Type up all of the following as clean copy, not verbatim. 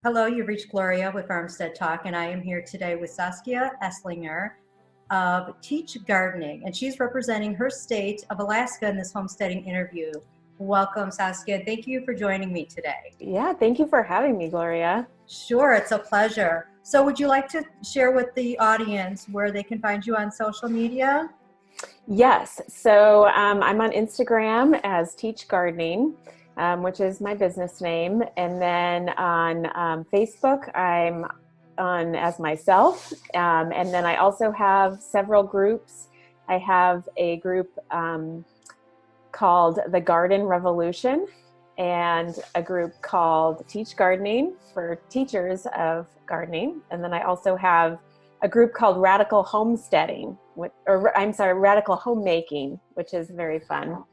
Hello, you've reached Gloria with Farmstead Talk, and I am here today with Saskia Esslinger of Teach Gardening, and she's representing her state of Alaska in this homesteading interview. Welcome, Saskia. Thank you for joining me today. Yeah, thank you for having me, Gloria. Sure, it's a pleasure. So would you like to share with the audience where they can find you on social media? Yes, so I'm on Instagram as Teach Gardening, which is my business name. And then on Facebook, I'm on as myself. And then I also have several groups. I have a group called The Garden Revolution and a group called Teach Gardening for teachers of gardening. And then I also have a group called Radical Homesteading, Radical Homemaking, which is very fun.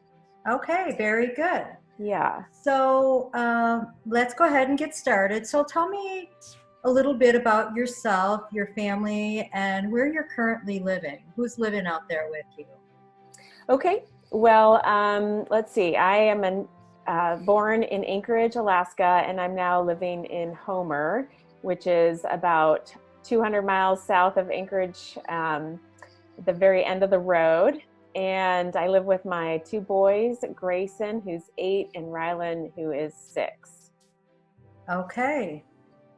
Okay, very good. Yeah. So let's go ahead and get started. So tell me a little bit about yourself, your family, and where you're currently living. Who's living out there with you? Okay. Well, let's see. I am born in Anchorage, Alaska, and I'm now living in Homer, which is about 200 miles south of Anchorage, at the very end of the road. And I live with my two boys, Grayson, who's 8, and Rylan, who is 6. Okay,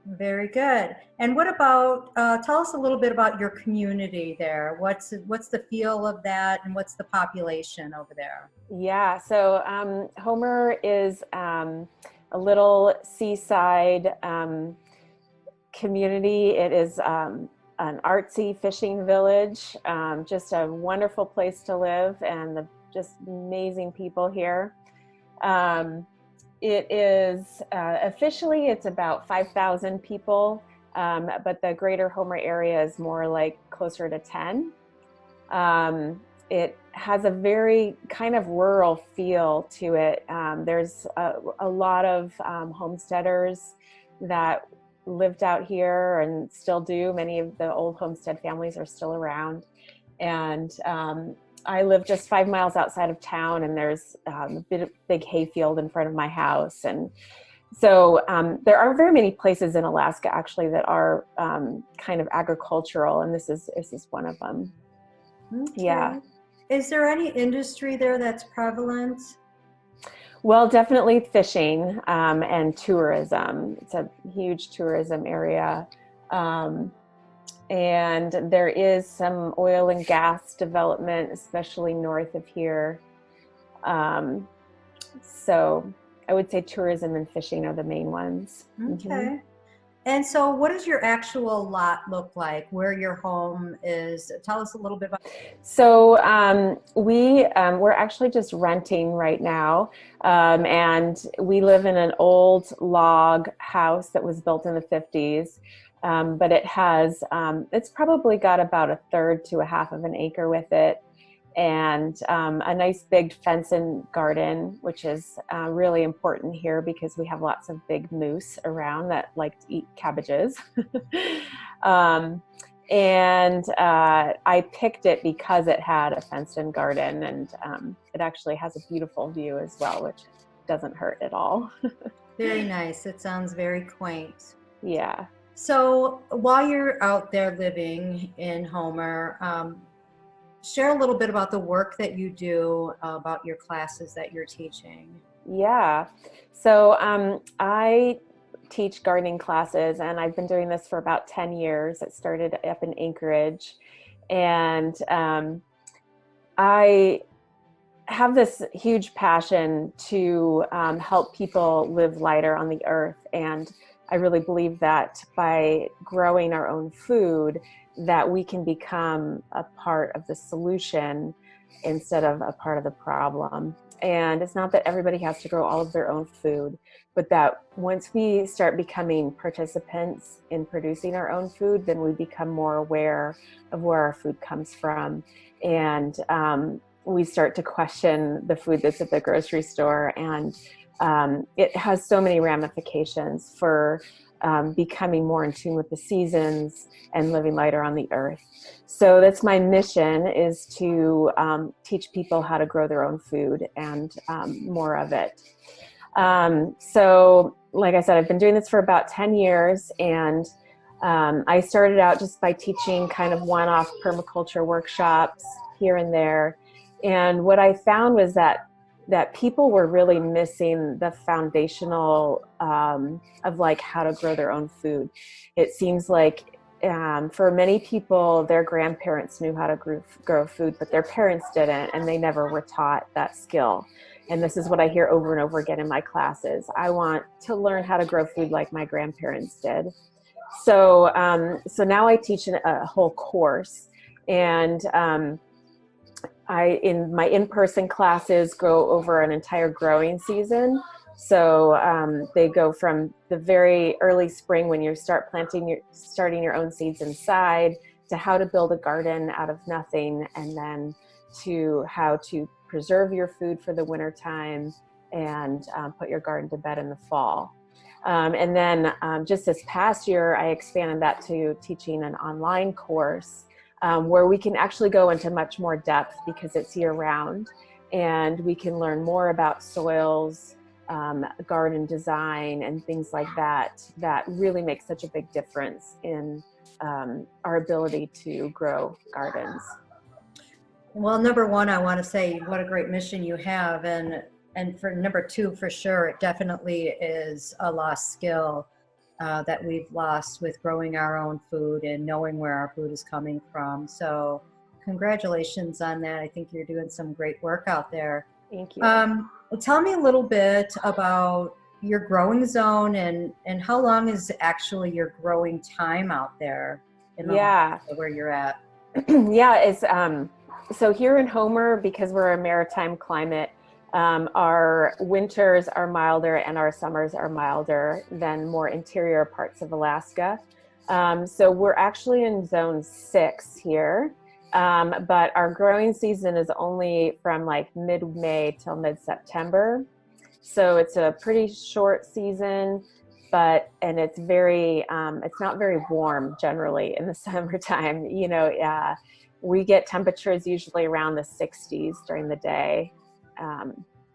very good. And what about, tell us a little bit about your community there. What's the feel of that, and what's the population over there? Yeah, so Homer is a little seaside community. It is an artsy fishing village, just a wonderful place to live, and just amazing people here. It is officially it's about 5,000 people, but the greater Homer area is more like closer to 10. It has a very kind of rural feel to it. There's a lot of homesteaders that lived out here and still do. Many of the old homestead families are still around. And I live just 5 miles outside of town, and there's a big hayfield in front of my house. And so there are very many places in Alaska actually that are kind of agricultural, and this is one of them. Okay. Yeah. Is there any industry there that's prevalent? Well, definitely fishing and tourism. It's a huge tourism area. And there is some oil and gas development, especially north of here. So I would say tourism and fishing are the main ones. Okay. Mm-hmm. And so what does your actual lot look like, where your home is? Tell us a little bit about it. So we're actually just renting right now, and we live in an old log house that was built in the 50s, but it's probably got about a third to a half of an acre with it, and a nice big fenced garden, which is really important here because we have lots of big moose around that like to eat cabbages. And I picked it because it had a fenced-in garden, and it actually has a beautiful view as well, which doesn't hurt at all. Very nice. It sounds very quaint. Yeah. So while you're out there living in Homer, share a little bit about the work that you do, about your classes that you're teaching. Yeah. So I teach gardening classes, and I've been doing this for about 10 years. It started up in Anchorage, and I have this huge passion to help people live lighter on the earth. And I really believe that by growing our own food, that we can become a part of the solution instead of a part of the problem. And it's not that everybody has to grow all of their own food, but that once we start becoming participants in producing our own food, then we become more aware of where our food comes from. And we start to question the food that's at the grocery store. And it has so many ramifications for becoming more in tune with the seasons and living lighter on the earth. So that's my mission, is to teach people how to grow their own food and more of it. So like I said, I've been doing this for about 10 years, and I started out just by teaching kind of one-off permaculture workshops here and there. And what I found was that people were really missing the foundational of like how to grow their own food. It seems like for many people, their grandparents knew how to grow food, but their parents didn't, and they never were taught that skill. And this is what I hear over and over again in my classes. I want to learn how to grow food like my grandparents did. So, so now I teach a whole course, and in my in-person classes go over an entire growing season. So they go from the very early spring when you start starting your own seeds inside, to how to build a garden out of nothing, and then to how to preserve your food for the winter time and put your garden to bed in the fall. And then just this past year, I expanded that to teaching an online course where we can actually go into much more depth because it's year round, and we can learn more about soils, garden design, and things like that really make such a big difference in our ability to grow gardens. Well, number one, I want to say what a great mission you have, and for number two, for sure, it definitely is a lost skill that we've lost with growing our own food and knowing where our food is coming from. So congratulations on that. I think you're doing some great work out there. Thank you. Tell me a little bit about your growing zone, and how long is actually your growing time out there in the where you're at? Yeah, it's so here in Homer, because we're a maritime climate, our winters are milder and our summers are milder than more interior parts of Alaska. So we're actually in zone 6 here, but our growing season is only from like mid-May till mid-September. So it's a pretty short season, and it's it's not very warm generally in the summertime. You know, we get temperatures usually around the 60s during the day.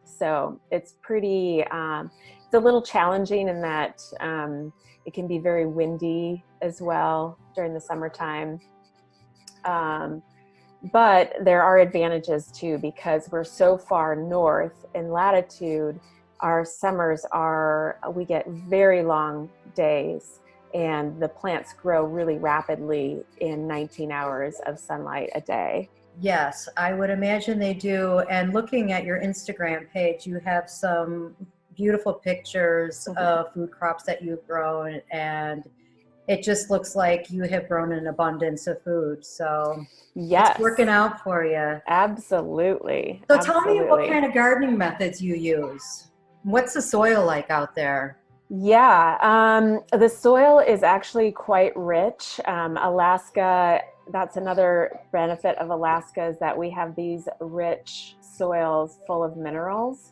So it's pretty, it's a little challenging in that it can be very windy as well during the summertime. But there are advantages too, because we're so far north in latitude. Our summers we get very long days, and the plants grow really rapidly in 19 hours of sunlight a day. Yes, I would imagine they do. And looking at your Instagram page, you have some beautiful pictures of food crops that you've grown, and it just looks like you have grown an abundance of food. So yes, it's working out for you. Absolutely. So tell me what kind of gardening methods you use. What's the soil like out there? Yeah, the soil is actually quite rich. Alaska, that's another benefit of Alaska, is that we have these rich soils full of minerals.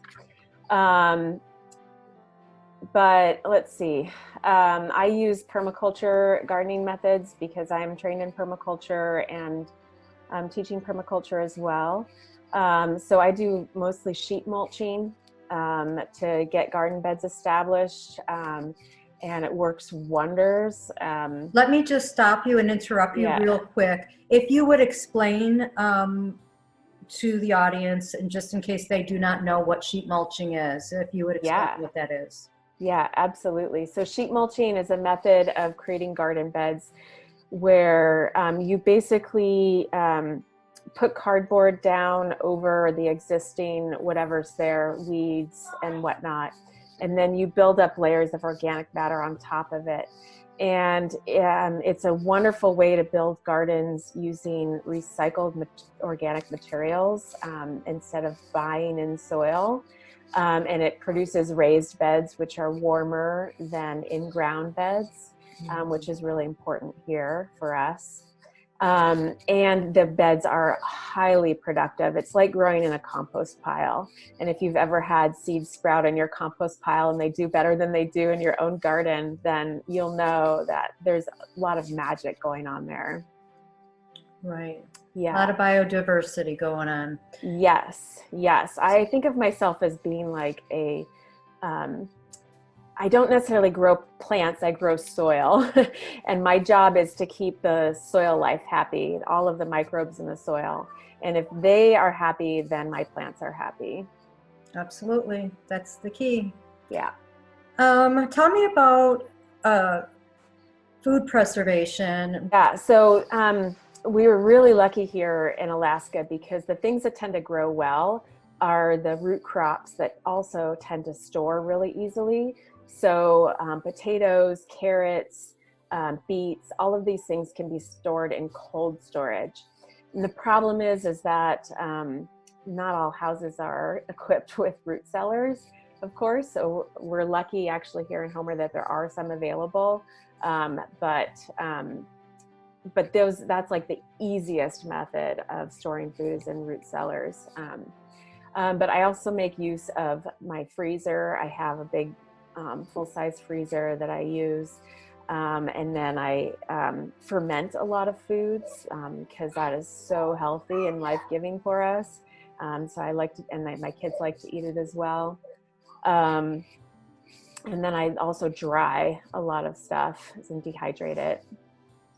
But let's see, I use permaculture gardening methods because I'm trained in permaculture, and I'm teaching permaculture as well. So I do mostly sheet mulching to get garden beds established, and it works wonders. Let me just stop you and interrupt you real quick. If you would explain to the audience, and just in case they do not know what sheet mulching is, if you would explain what that is. Yeah, absolutely. So sheet mulching is a method of creating garden beds where you basically put cardboard down over the existing whatever's there, weeds and whatnot, and then you build up layers of organic matter on top of it. And it's a wonderful way to build gardens using recycled organic materials instead of buying in soil. And it produces raised beds, which are warmer than in-ground beds, which is really important here for us. And the beds are highly productive. It's like growing in a compost pile. And if you've ever had seeds sprout in your compost pile and they do better than they do in your own garden, then you'll know that there's a lot of magic going on there. Right. Yeah. A lot of biodiversity going on. Yes. Yes. I think of myself as being like I don't necessarily grow plants, I grow soil. And my job is to keep the soil life happy, all of the microbes in the soil. And if they are happy, then my plants are happy. Absolutely. That's the key. Yeah. Tell me about food preservation. Yeah. So we were really lucky here in Alaska because the things that tend to grow well are the root crops that also tend to store really easily. So potatoes, carrots, beets, all of these things can be stored in cold storage. And the problem is that not all houses are equipped with root cellars, of course. So we're lucky actually here in Homer that there are some available. But that's like the easiest method of storing food is in root cellars. But I also make use of my freezer. I have a big full-size freezer that I use. And then I ferment a lot of foods because that is so healthy and life-giving for us. So I like to, and my kids like to eat it as well. And then I also dry a lot of stuff and dehydrate it.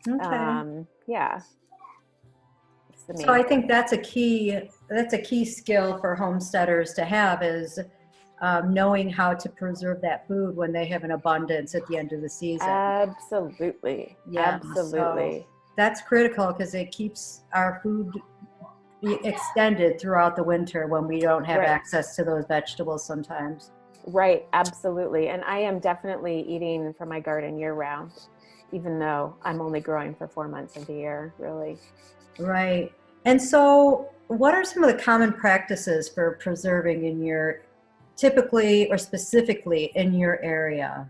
Okay. Yeah. So I think that's a key skill for homesteaders to have is knowing how to preserve that food when they have an abundance at the end of the season. Absolutely. Yeah, Absolutely. so that's critical because it keeps our food extended throughout the winter when we don't have access to those vegetables sometimes. Right. Absolutely. And I am definitely eating from my garden year round, even though I'm only growing for 4 months of the year, really. Right. And so what are some of the common practices for preserving in your, typically or specifically in your area?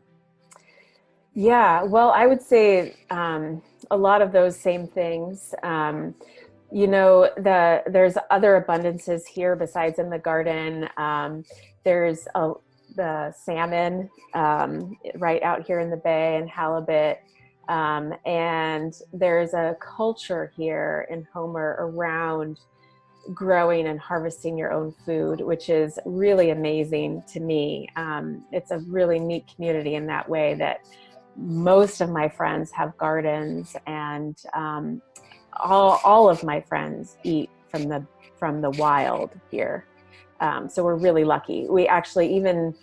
Yeah, well, I would say a lot of those same things. There's other abundances here besides in the garden. There's the salmon right out here in the bay and halibut. And there's a culture here in Homer around growing and harvesting your own food, which is really amazing to me. It's a really neat community in that way that most of my friends have gardens, and all of my friends eat from the wild here. So we're really lucky. We actually even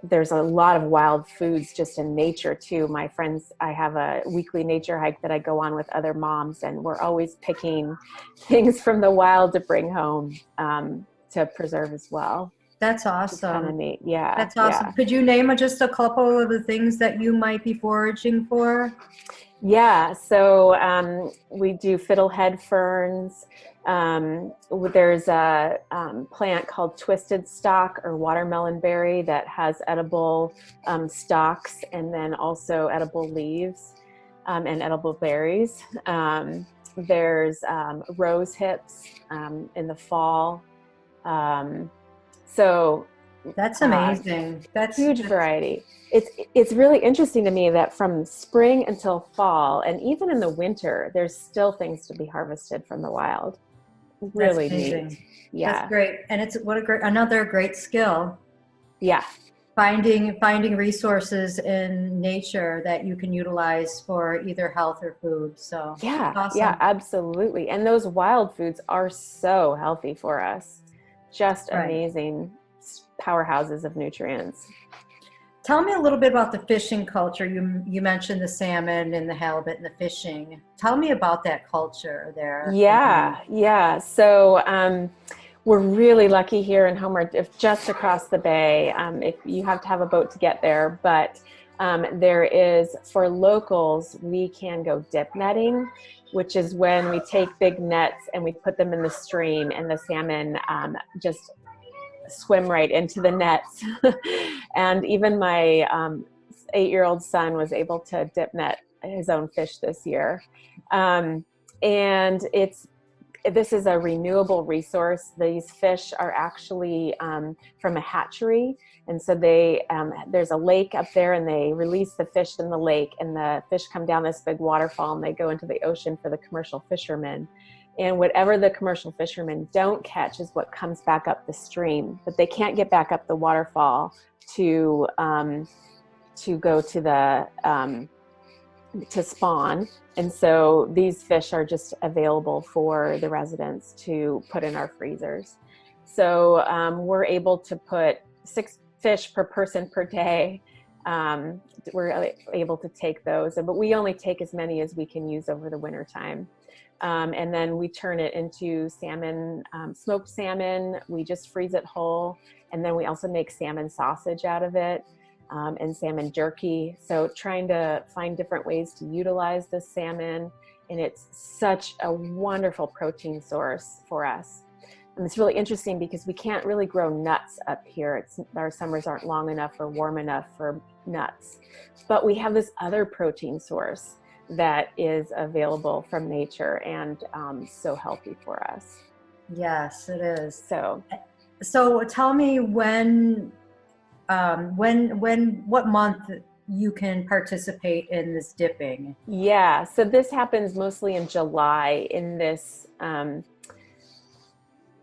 there's a lot of wild foods just in nature too. My friends, I have a weekly nature hike that I go on with other moms, and we're always picking things from the wild to bring home to preserve as well. That's awesome. Kind of neat. Yeah. That's awesome. Yeah. Could you name just a couple of the things that you might be foraging for? Yeah, so we do fiddlehead ferns. There's a plant called twisted stalk or watermelon berry that has edible stalks and then also edible leaves and edible berries. There's rose hips in the fall. So that's amazing. That's huge variety. It's really interesting to me that from spring until fall, and even in the winter, there's still things to be harvested from the wild. Really neat. Yeah, that's great, and it's another great skill. Yeah, finding resources in nature that you can utilize for either health or food. So yeah, awesome. Yeah, absolutely. And those wild foods are so healthy for us. Just amazing powerhouses of nutrients. Tell me a little bit about the fishing culture. You mentioned the salmon and the halibut and the fishing. Tell me about that culture there. Yeah. So we're really lucky here in Homer, just across the bay. If you have to have a boat to get there, but there is, for locals, we can go dip netting, which is when we take big nets and we put them in the stream, and the salmon just swim right into the nets. And even my 8-year-old son was able to dip net his own fish this year. And this is a renewable resource. These fish are actually from a hatchery. And so there's a lake up there, and they release the fish in the lake, and the fish come down this big waterfall, and they go into the ocean for the commercial fishermen. And whatever the commercial fishermen don't catch is what comes back up the stream, but they can't get back up the waterfall to go to the to spawn. And so these fish are just available for the residents to put in our freezers. So we're able to put 6 fish per person per day. We're able to take those, but we only take as many as we can use over the winter time. And then we turn it into salmon, smoked salmon. We just freeze it whole. And then we also make salmon sausage out of it, and salmon jerky. So trying to find different ways to utilize the salmon. And it's such a wonderful protein source for us. And it's really interesting because we can't really grow nuts up here. Our summers aren't long enough or warm enough for nuts. But we have this other protein source that is available from nature and so healthy for us. Yes, it is. So tell me what month you can participate in this dipping? Yeah, so this happens mostly in July in this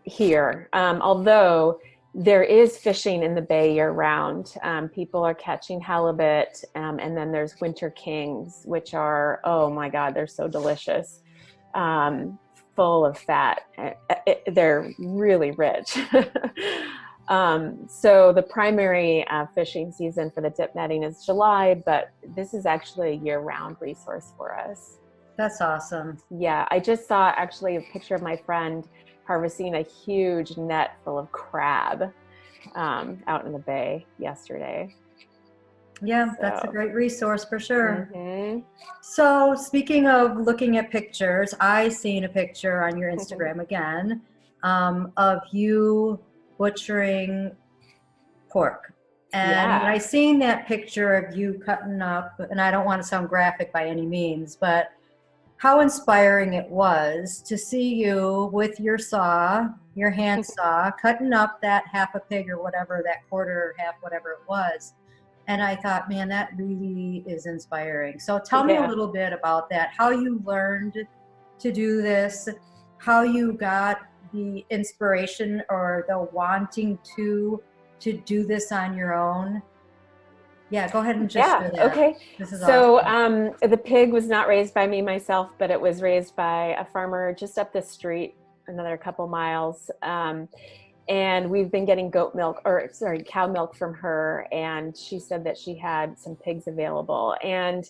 here. Although there is fishing in the bay year round. People are catching halibut, and then there's winter kings, which are, oh my God, they're so delicious, full of fat. They're really rich. So the primary fishing season for the dip netting is July, but this is actually a year-round resource for us. That's awesome. Yeah, I just saw actually a picture of my friend harvesting a huge net full of crab out in the bay yesterday. Yeah, that's a great resource for sure. Mm-hmm. So speaking of looking at pictures, I seen a picture on your Instagram again of you butchering pork. And when I seen that picture of you cutting up, and I don't want to sound graphic by any means, but how inspiring it was to see you with your saw, your hand saw, cutting up that half a pig or whatever, that quarter or half, whatever it was. And I thought, man, that really is inspiring. So tell me a little bit about that, how you learned to do this, how you got the inspiration or the wanting to do this on your own. Yeah, go ahead and just share that. Okay. This is so awesome. The pig was not raised by me myself, but it was raised by a farmer just up the street, another couple miles. And we've been getting cow milk from her. And she said that she had some pigs available. And,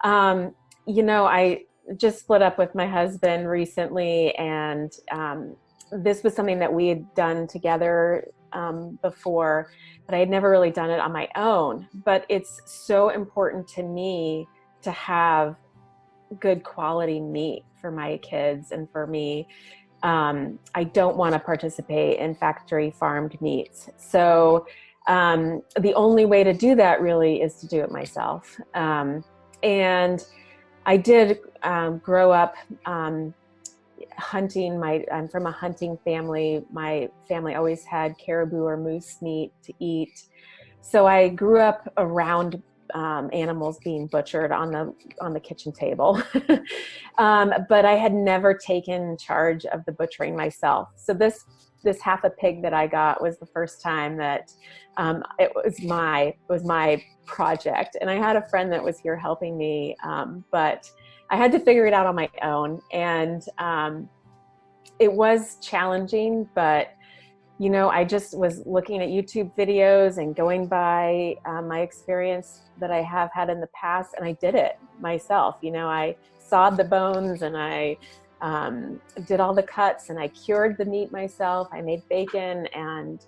I just split up with my husband recently. And this was something that we had done together before, but I had never really done it on my own. But it's so important to me to have good quality meat for my kids and for me. I don't want to participate in factory farmed meats. So the only way to do that really is to do it myself. And I did grow up hunting. I'm from a hunting family. My family always had caribou or moose meat to eat. So I grew up around animals being butchered on the kitchen table. But I had never taken charge of the butchering myself. So this half a pig that I got was the first time that it was my project. And I had a friend that was here helping me, but I had to figure it out on my own. And it was challenging, but I just was looking at YouTube videos and going by my experience that I have had in the past, and I did it myself. I sawed the bones and I did all the cuts and I cured the meat myself. I made bacon and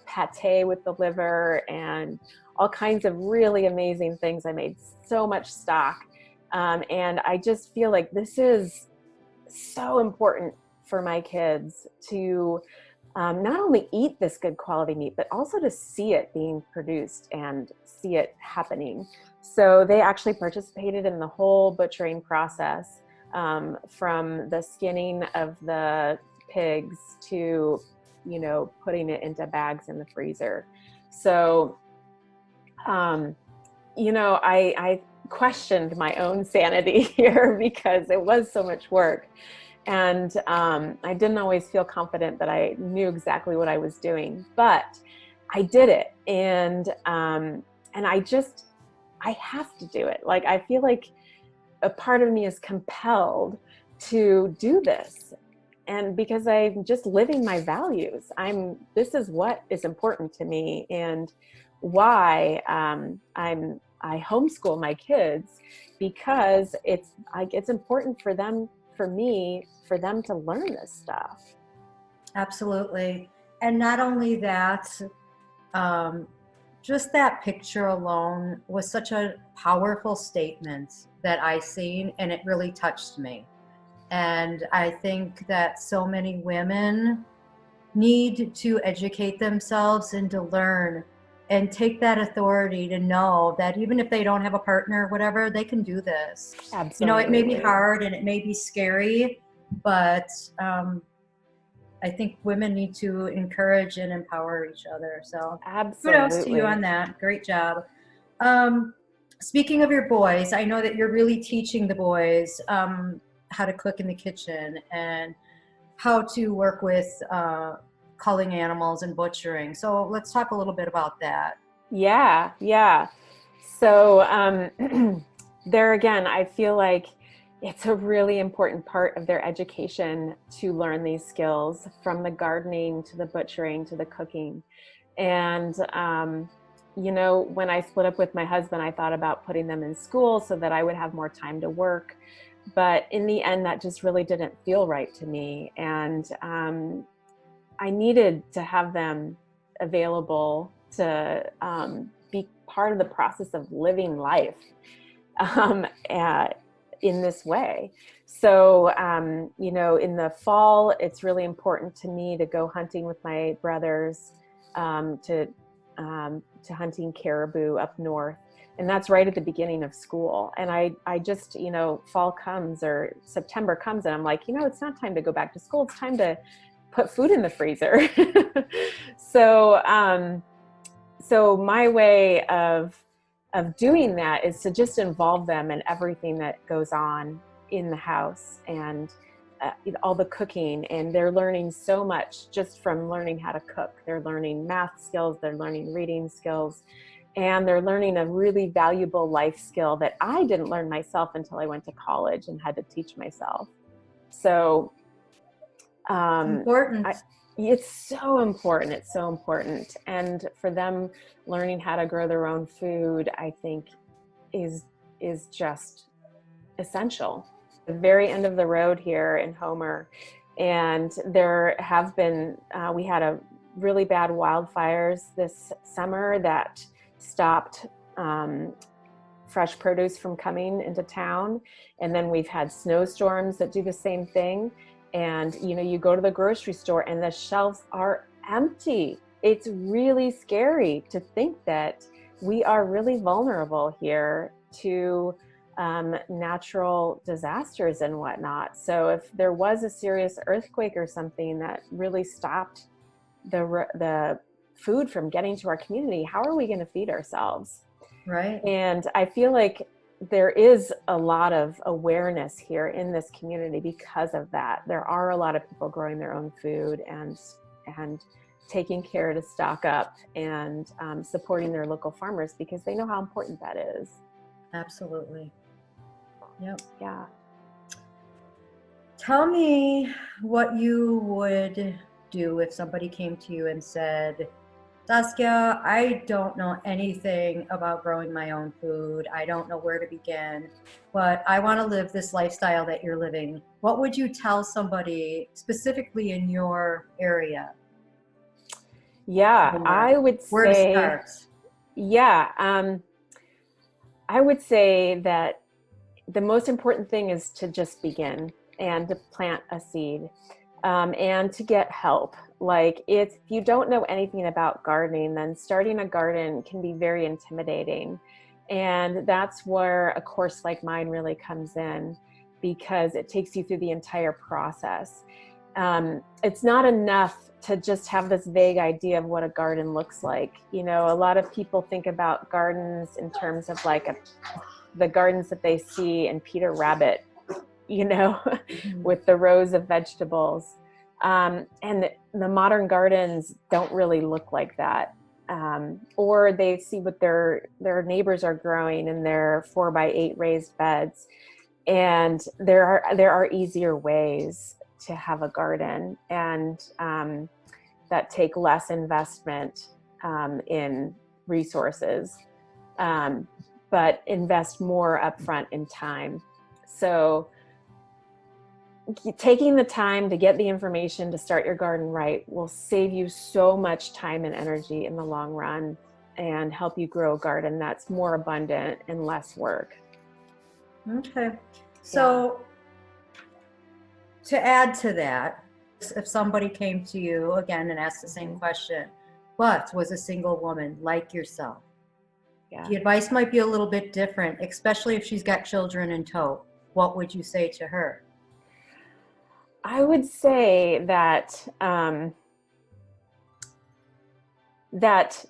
pate with the liver and all kinds of really amazing things. I made so much stock. And I just feel like this is so important for my kids to not only eat this good quality meat, but also to see it being produced and see it happening. So they actually participated in the whole butchering process, from the skinning of the pigs to, putting it into bags in the freezer. So, I questioned my own sanity here because it was so much work. And I didn't always feel confident that I knew exactly what I was doing. But I did it. And I have to do it. Like, I feel like a part of me is compelled to do this. And because I'm just living my values, this is what is important to me, and why I homeschool my kids, because it's important for them to learn this stuff. Absolutely. And not only that, just that picture alone was such a powerful statement that I seen, and it really touched me. And I think that so many women need to educate themselves and to learn and take that authority to know that even if they don't have a partner or whatever, they can do this. Absolutely. You know, it may be hard and it may be scary, but I think women need to encourage and empower each other. So absolutely. Kudos to you on that. Great job. Speaking of your boys, I know that you're really teaching the boys how to cook in the kitchen and how to work with culling animals and butchering. So let's talk a little bit about that. Yeah. So there again, I feel like it's a really important part of their education to learn these skills, from the gardening to the butchering to the cooking. And, when I split up with my husband, I thought about putting them in school so that I would have more time to work. But in the end, that just really didn't feel right to me. And I needed to have them available to be part of the process of living life in this way. So, in the fall, it's really important to me to go hunting with my brothers, to hunting caribou up north. And that's right at the beginning of school. And I just, fall comes or September comes and I'm like, it's not time to go back to school. It's time to put food in the freezer. So my way of doing that is to just involve them in everything that goes on in the house, and all the cooking. And they're learning so much just from learning how to cook. They're learning math skills, they're learning reading skills, and they're learning a really valuable life skill that I didn't learn myself until I went to college and had to teach myself. So Important. It's so important. It's so important. And for them, learning how to grow their own food, I think is just essential. The very end of the road here in Homer, and there have been, we had a really bad wildfires this summer that stopped fresh produce from coming into town. And then we've had snowstorms that do the same thing. And, you go to the grocery store and the shelves are empty. It's really scary to think that we are really vulnerable here to natural disasters and whatnot. So if there was a serious earthquake or something that really stopped the food from getting to our community, how are we going to feed ourselves? Right. And I feel like there is a lot of awareness here in this community because of that. There are a lot of people growing their own food and taking care to stock up and supporting their local farmers because they know how important that is. Absolutely. Yep. Yeah. Tell me what you would do if somebody came to you and said, Saskia, I don't know anything about growing my own food. I don't know where to begin, but I want to live this lifestyle that you're living. What would you tell somebody specifically in your area? Yeah, I would say, where to start? Yeah, I would say that the most important thing is to just begin and to plant a seed, and to get help. Like, if you don't know anything about gardening, then starting a garden can be very intimidating. And that's where a course like mine really comes in, because it takes you through the entire process. It's not enough to just have this vague idea of what a garden looks like. A lot of people think about gardens in terms of like the gardens that they see in Peter Rabbit, with the rows of vegetables. And the modern gardens don't really look like that. or they see what their neighbors are growing in their 4x8 raised beds. And there are easier ways to have a garden, and that take less investment in resources, but invest more upfront in time. So taking the time to get the information to start your garden right will save you so much time and energy in the long run, and help you grow a garden that's more abundant and less work. Okay. So to add to that, if somebody came to you again and asked the same question, but was a single woman like yourself, the advice might be a little bit different, especially if she's got children in tow. What would you say to her? I would say that that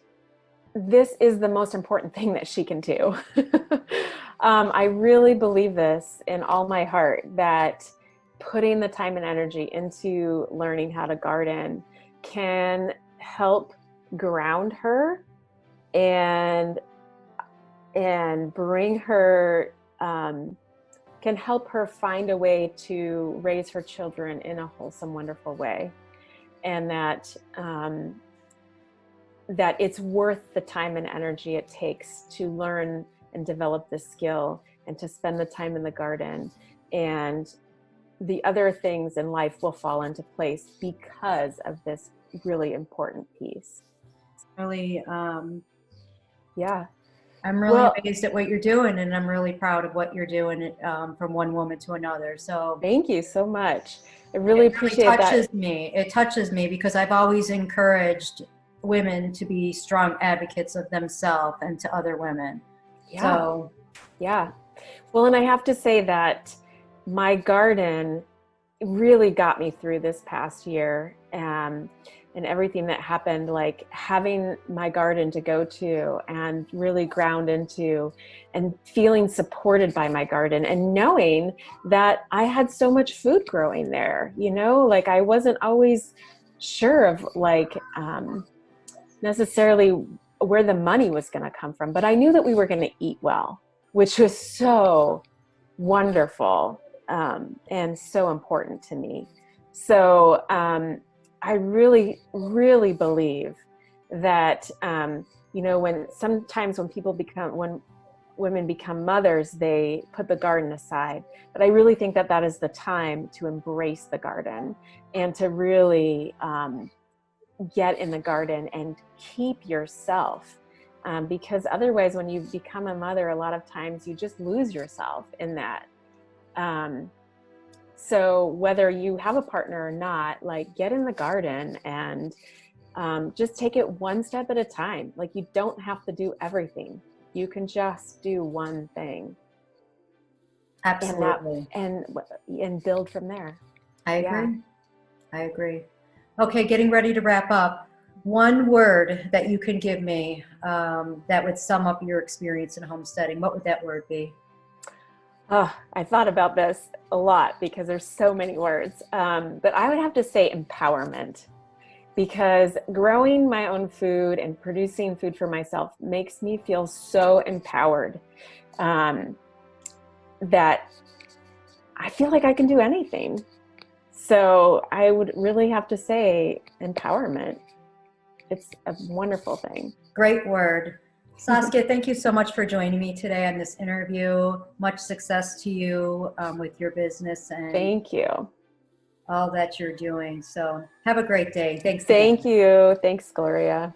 this is the most important thing that she can do. I really believe this in all my heart, that putting the time and energy into learning how to garden can help ground her and bring her, can help her find a way to raise her children in a wholesome, wonderful way. And that that it's worth the time and energy it takes to learn and develop this skill, and to spend the time in the garden, and the other things in life will fall into place because of this really important piece. Really, yeah. I'm really amazed at what you're doing, and I'm really proud of what you're doing from one woman to another. So thank you so much. I really appreciate that. It touches me because I've always encouraged women to be strong advocates of themselves and to other women. So, well, and I have to say that my garden really got me through this past year, and everything that happened, like having my garden to go to and really ground into, and feeling supported by my garden, and knowing that I had so much food growing there, like I wasn't always sure of necessarily where the money was going to come from, but I knew that we were going to eat well, which was so wonderful and so important to me. So I really, really believe that when women become mothers, they put the garden aside. But I really think that is the time to embrace the garden, and to really get in the garden and keep yourself. Because otherwise, when you become a mother, a lot of times you just lose yourself in that. So whether you have a partner or not, get in the garden and just take it one step at a time. You don't have to do everything. You can just do one thing. absolutely. And build from there. I agree. Okay, getting ready to wrap up. One word that you can give me that would sum up your experience in homesteading, what would that word be? I thought about this a lot because there's so many words, but I would have to say empowerment, because growing my own food and producing food for myself makes me feel so empowered that I feel like I can do anything. So I would really have to say empowerment. It's a wonderful thing. Great word. Saskia, thank you so much for joining me today on this interview. Much success to you with your business, and thank you. All that you're doing. So have a great day. Thanks. Thank you. Thanks, Gloria.